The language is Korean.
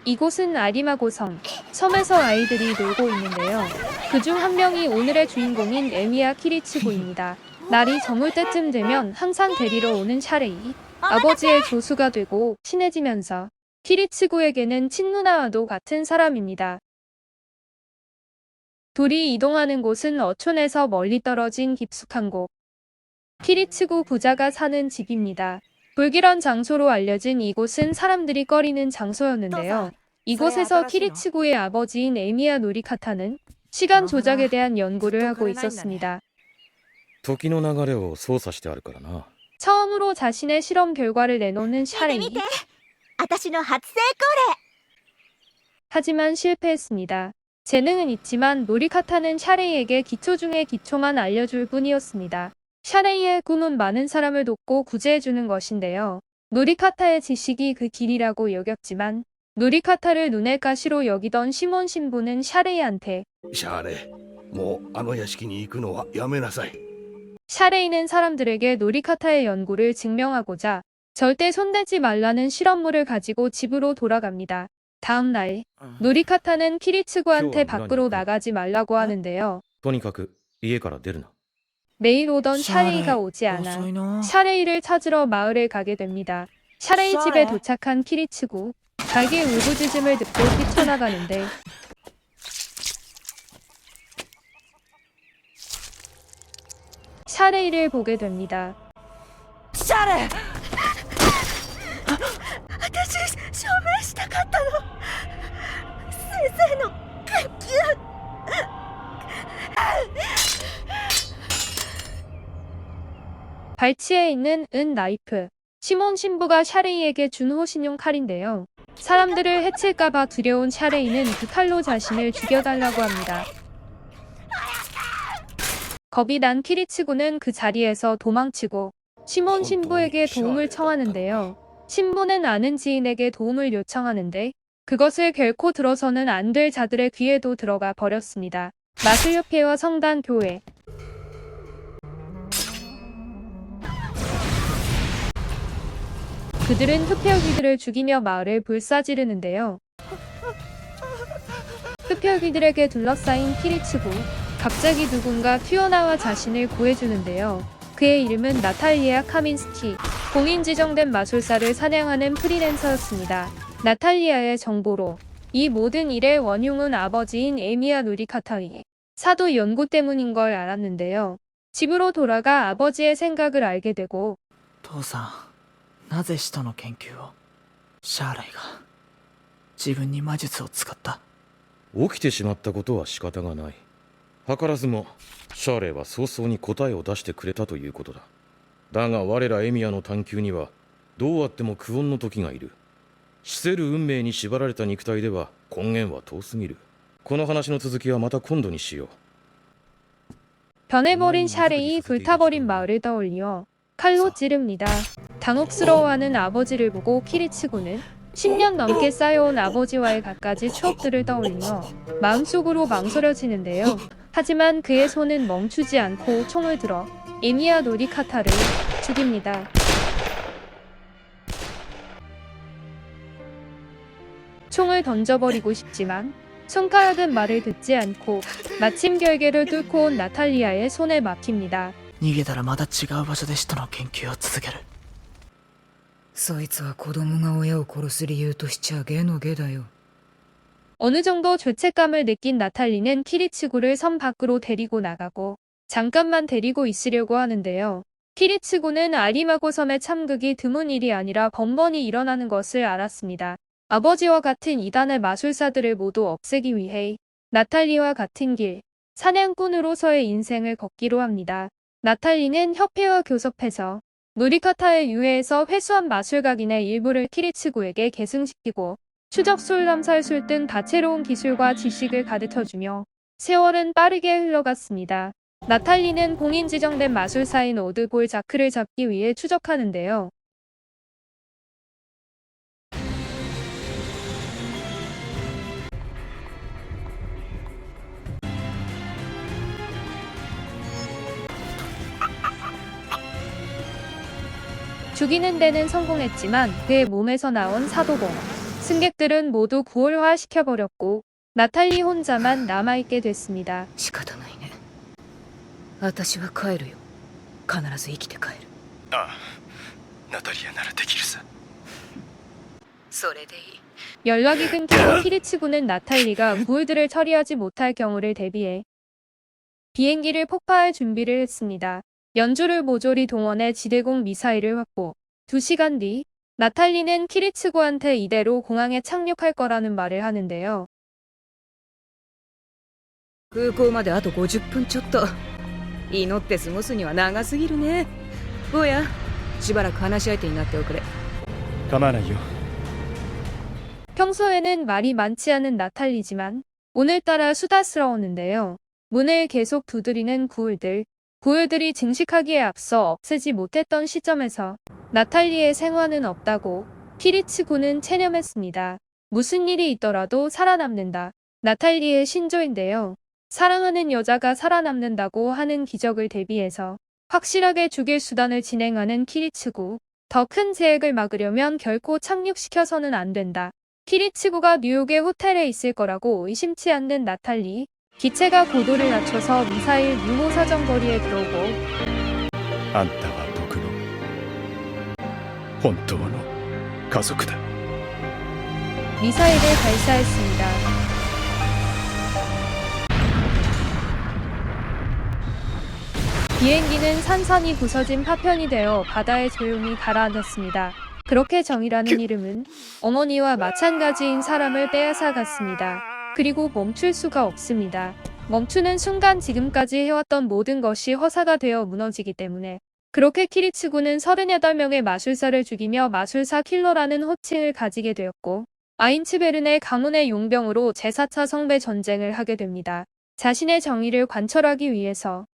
이곳은 아리마고 섬. 섬에서 아이들이 놀고 있는데요. 그중 한 명이 오늘의 주인공인 에미야 키리치고입니다. 날이 저물 때쯤 되면 항상 데리러 오는 샤레이. 아버지의 조수가 되고 친해지면서 키리치고에게는 친누나와도 같은 사람입니다. 둘이 이동하는 곳은 어촌에서 멀리 떨어진 깊숙한 곳. 키리치고 부자가 사는 집입니다. 불길한 장소로 알려진 이곳은 사람들이 꺼리는 장소였는데요. 이곳에서 키리치고의 아버지인 에미야 노리카타는 시간 조작에 대한 연구를 하고 있었습니다. 時の流れを操作してあるからな。 처음으로 자신의 실험 결과를 내놓는 샤레이. 私の初成功 하지만 실패했습니다. 재능은 있지만 노리카타는 샤레이에게 기초 중의 기초만 알려줄 뿐이었습니다. 샤레이의 꿈은 많은 사람을 돕고 구제해주는 것인데요. 노리카타의 지식이 그 길이라고 여겼지만 노리카타를 눈의 가시로 여기던 시몬 신부는 샤레이한테 シャーレもうあの屋敷に行くのはやめなさい。 샤레이는 사람들에게 노리카타의 연구를 증명하고자 절대 손대지 말라는 실험물을 가지고 집으로 돌아갑니다. 다음 날 노리카타는 키리츠고한테 밖으로 나가지 말라고 하는데요. とにかく家から出るな。 매일 오던 샤레이가 오지 않아 샤레이를 찾으러 마을에 가게 됩니다. 샤레이 집에 도착한 키리츠고 자기의 울부짖음을 듣고 뛰쳐나가는데 샤레이를 보게 됩니다. シャレ私証明したかったの先生の研究 발치에 있는 은 나이프. 시몬 신부가 샤레이에게 준 호신용 칼인데요. 사람들을 해칠까봐 두려운 샤레이는 그 칼로 자신을 죽여달라고 합니다. 겁이 난 키리치고는 그 자리에서 도망치고 시몬 신부에게 도움을 청하는데요. 신부는 아는 지인에게 도움을 요청하는데 그것을 결코 들어서는 안 될 자들의 귀에도 들어가 버렸습니다. 마술협회와 성단 교회. 그들은 흡혈귀들을 죽이며 마을을 불사지르는데요. 흡혈귀들에게 둘러싸인 키리치고 갑자기 누군가 튀어나와 자신을 구해주는데요. 그의 이름은 나탈리아 카민스키. 공인 지정된 마술사를 사냥하는 프리랜서였습니다. 나탈리아의 정보로 이 모든 일의 원흉은 아버지인 에미야 노리카타의 사도 연구 때문인 걸 알았는데요. 집으로 돌아가 아버지의 생각을 알게 되고 父さん、なぜ使徒の研究をシャーレイが自分に魔術を使った。起きてしまったことは仕方がない。図らずもシャーレイは早々に答えを出してくれたということだ。だが我らエミヤの探求にはどうあっても苦穏の時がいる。死せる運命に縛られた肉体では根源は遠すぎる。この話の続きはまた今度にしよう。 변해버린 샤레이 불타버린 마을을 떠올려 칼로 찌릅니다. 당혹스러워하는 아버지를 보고 키리치고는 10년 넘게 쌓여온 아버지와의 갖가지 추억들을 떠올리며 마음속으로 망설여지는데요. 하지만 그의 손은 멈추지 않고 총을 들어 에미야 노리카타를 죽입니다. 총을 던져버리고 싶지만 손가락은 말을 듣지 않고 마침 결계를 뚫고 온 나탈리아의 손에 막힙니다. 逃げたらまた違う場所で使徒の研究を続ける。そいつは子供が親を殺す理由としちゃゲのゲだよ。 어느 정도 죄책감을 느낀 나탈리는 키리치고를 섬 밖으로 데리고 나가고 잠깐만 데리고 있으려고 하는데요. 키리치고는 아리마고 섬의 참극이 드문 일이 아니라 번번이 일어나는 것을 알았습니다. 아버지와 같은 이단의 마술사들을 모두 없애기 위해 나탈리와 같은 길, 사냥꾼으로서의 인생을 걷기로 합니다. 나탈리는 협회와 교섭해서 노리카타의 유해에서 회수한 마술각인의 일부를 키리치고에게 계승시키고 추적술, 남살술 등 다채로운 기술과 지식을 가르쳐주며 세월은 빠르게 흘러갔습니다. 나탈리는 공인 지정된 마술사인 오드볼 자크를 잡기 위해 추적하는데요. 죽이는 데는 성공했지만 그의 몸에서 나온 사도공, 승객들은 모두 구월화시켜버렸고 나탈리 혼자만 남아있게 됐습니다. 仕方ないね。私は帰るよ。必ず生きて帰る。ああ、ナタリアならできるさ。それでいい。 연락이 끊기고 키리치구는 나탈리가 구울들을 처리하지 못할 경우를 대비해 비행기를 폭파할 준비를 했습니다. 연주를 모조리 동원해 지대공 미사일을 확보. 2시간 뒤 나탈리는 키리츠구한테 이대로 공항에 착륙할 거라는 말을 하는데요. 空港まであと50分ちょっと。祈って過ごすには長すぎるね。坊や、しばらく話し相手になっておくれ。構わないよ。 평소에는 말이 많지 않은 나탈리지만 오늘따라 수다스러웠는데요. 문을 계속 두드리는 구울들. 구울들이 증식하기에 앞서 없애지 못했던 시점에서 나탈리의 생화는 없다고 키리츠구는 체념했습니다. 무슨 일이 있더라도 살아남는다. 나탈리의 신조인데요. 사랑하는 여자가 살아남는다고 하는 기적을 대비해서 확실하게 죽일 수단을 진행하는 키리츠구. 더 큰 재해를 막으려면 결코 착륙시켜서는 안 된다. 키리츠구가 뉴욕의 호텔에 있을 거라고 의심치 않는 나탈리. 기체가 고도를 낮춰서 미사일 6호 사정거리에 들어오고 あんたは僕の本当の家族だ。 미사일을 발사했습니다. 비행기는 산산이 부서진 파편이 되어 바다에 조용히 가라앉았습니다. 그렇게 정이라는 이름은 어머니와 마찬가지인 사람을 빼앗아 갔습니다. 그리고 멈출 수가 없습니다. 멈추는 순간 지금까지 해왔던 모든 것이 허사가 되어 무너지기 때문에 그렇게 키리츠구는 38명의 마술사를 죽이며 마술사 킬러라는 호칭을 가지게 되었고 아인츠베른의 가문의 용병으로 제4차 성배 전쟁을 하게 됩니다. 자신의 정의를 관철하기 위해서